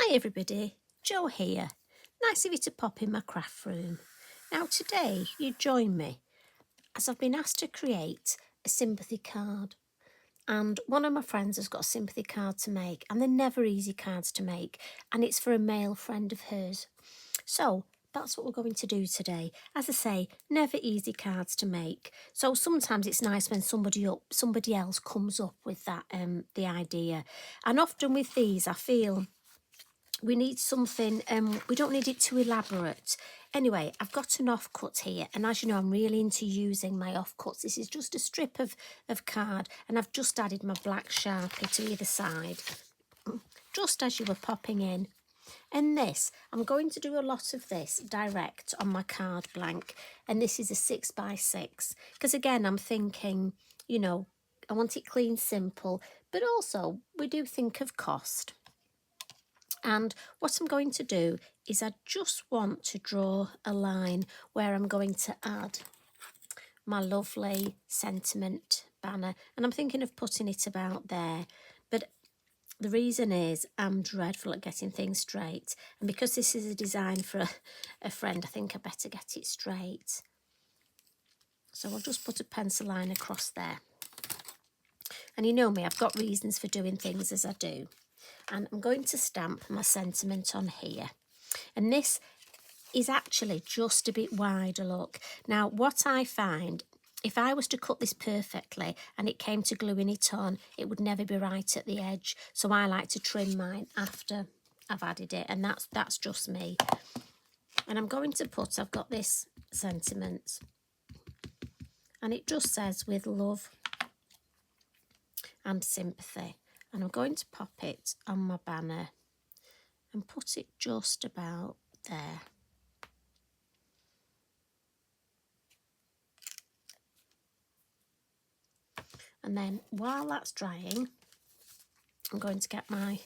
Hi everybody, Jo here. Nice of you to pop in my craft room. Now today you join me as I've been asked to create a sympathy card. And one of my friends has got a sympathy card to make, and they're never easy cards to make, and it's for a male friend of hers. So that's what we're going to do today. As I say, never easy cards to make. So sometimes it's nice when somebody else comes up with that the idea. And often with these, I feel we need something, we don't need it too elaborate. Anyway, I've got an offcut here, and as you know, I'm really into using my offcuts. This is just a strip of card, and I've just added my black Sharpie to either side, just as you were popping in. And this, I'm going to do a lot of this direct on my card blank, and this is a 6x6, because again, I'm thinking, you know, I want it clean, simple, but also we do think of cost. And what I'm going to do is I just want to draw a line where I'm going to add my lovely sentiment banner. And I'm thinking of putting it about there. But the reason is I'm dreadful at getting things straight. And because this is a design for a friend, I think I better get it straight. So I'll just put a pencil line across there. And you know me, I've got reasons for doing things as I do. And I'm going to stamp my sentiment on here. And this is actually just a bit wider, look. Now, what I find, if I was to cut this perfectly and it came to gluing it on, it would never be right at the edge. So I like to trim mine after I've added it, and that's just me. And I'm going to put, I've got this sentiment, and it just says with love and sympathy. And I'm going to pop it on my banner and put it just about there. And then while that's drying, I'm going to get my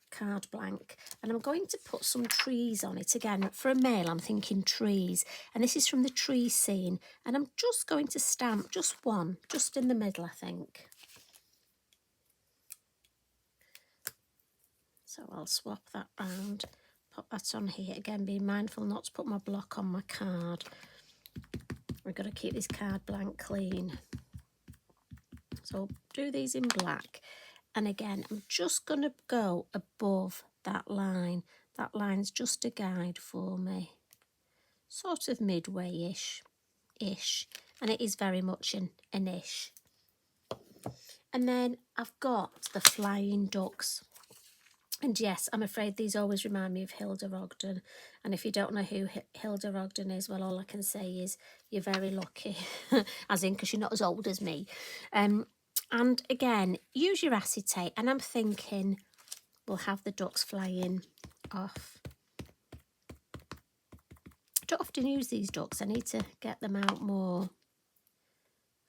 card blank, and I'm going to put some trees on it. Again, for a male, I'm thinking trees, and this is from the tree scene, and I'm just going to stamp just one, just in the middle, I think. So I'll swap that round, pop that on here. Again, being mindful not to put my block on my card. We've got to keep this card blank clean. So do these in black. And again, I'm just going to go above that line. That line's just a guide for me. Sort of midway-ish. And it is very much an ish. And then I've got the flying ducks. And yes, I'm afraid these always remind me of Hilda Ogden. And if you don't know who Hilda Ogden is, well, all I can say is you're very lucky. As in, because you're not as old as me. And again, use your acetate. And I'm thinking we'll have the ducks flying off. I don't often use these ducks. I need to get them out more.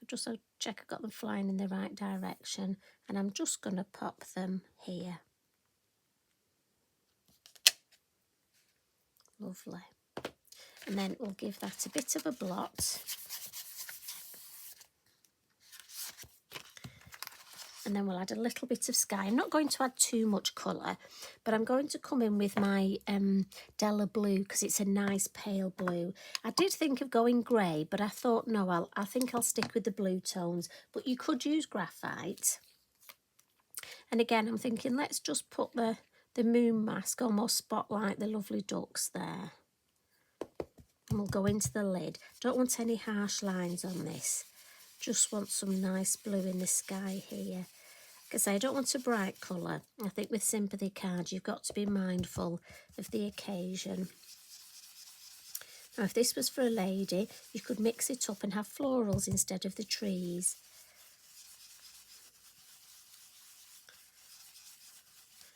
Just so check I've got them flying in the right direction. And I'm just going to pop them here. Lovely. And then we'll give that a bit of a blot. And then we'll add a little bit of sky. I'm not going to add too much colour, but I'm going to come in with my Della blue because it's a nice pale blue. I did think of going grey, but I thought, no, I think I'll stick with the blue tones. But you could use graphite. And again, I'm thinking, let's just put the moon mask, almost spotlight the lovely ducks there. And we'll go into the lid. Don't want any harsh lines on this. Just want some nice blue in the sky here. Because I don't want a bright colour. I think with sympathy cards, you've got to be mindful of the occasion. Now, if this was for a lady, you could mix it up and have florals instead of the trees.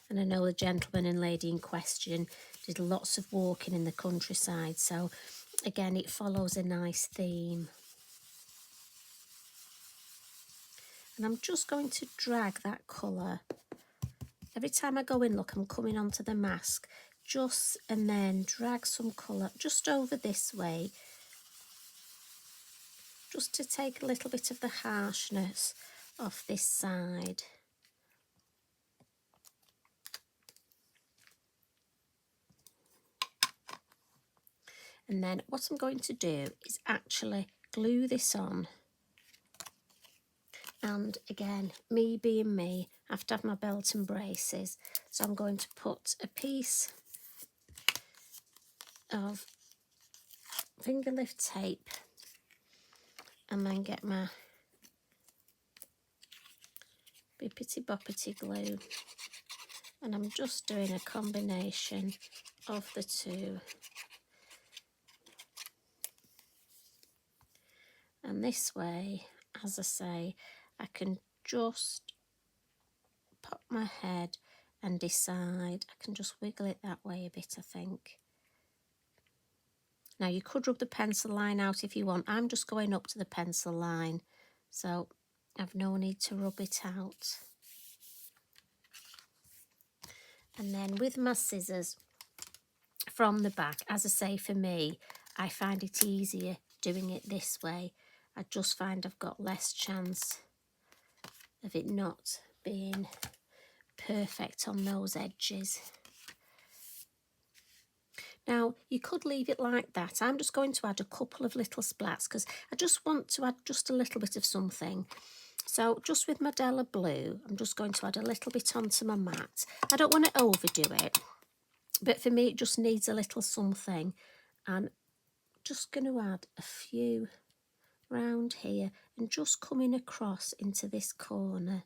And I know the gentleman and lady in question did lots of walking in the countryside. So, again, it follows a nice theme. And I'm just going to drag that colour. Every time I go in, look, I'm coming onto the mask. And then drag some colour just over this way. Just to take a little bit of the harshness off this side. And then what I'm going to do is actually glue this on. And again, me being me, I have to have my belt and braces. So I'm going to put a piece of finger lift tape and then get my Bippity Boppity glue. And I'm just doing a combination of the two. And this way, as I say, I can just pop my head and decide. I can just wiggle it that way a bit, I think. Now you could rub the pencil line out if you want. I'm just going up to the pencil line, so I've no need to rub it out. And then with my scissors from the back, as I say, for me, I find it easier doing it this way. I just find I've got less chance of it not being perfect on those edges. Now, you could leave it like that. I'm just going to add a couple of little splats because I just want to add just a little bit of something. So just with my Della blue, I'm just going to add a little bit onto my mat. I don't want to overdo it, but for me it just needs a little something. And just going to add a few round here and just coming across into this corner.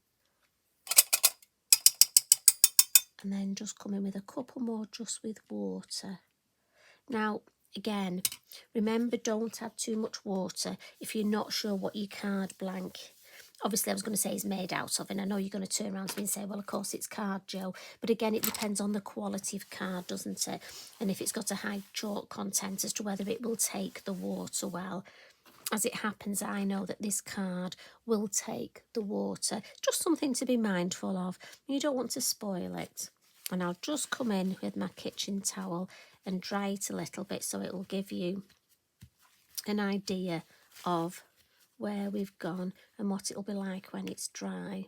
And then just come in with a couple more just with water. Now, again, remember, don't add too much water if you're not sure what your card blank, obviously I was going to say is made out of, and I know you're going to turn around to me and say, well, of course it's card, Joe. But again, it depends on the quality of card, doesn't it? And if it's got a high chalk content as to whether it will take the water well. As it happens, I know that this card will take the water. Just something to be mindful of. You don't want to spoil it. And I'll just come in with my kitchen towel and dry it a little bit so it will give you an idea of where we've gone and what it'll be like when it's dry.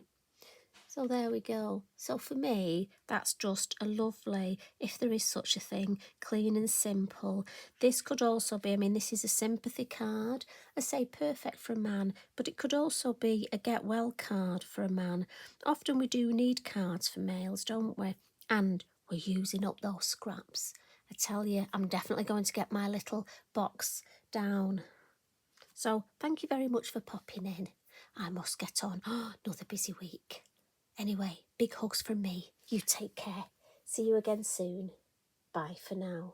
So there we go. So for me, that's just a lovely, if there is such a thing, clean and simple. This could also be, I mean, this is a sympathy card. I say perfect for a man, but it could also be a get well card for a man. Often we do need cards for males, don't we? And we're using up those scraps. I tell you, I'm definitely going to get my little box down. So thank you very much for popping in. I must get on. Another busy week. Anyway, big hugs from me. You take care. See you again soon. Bye for now.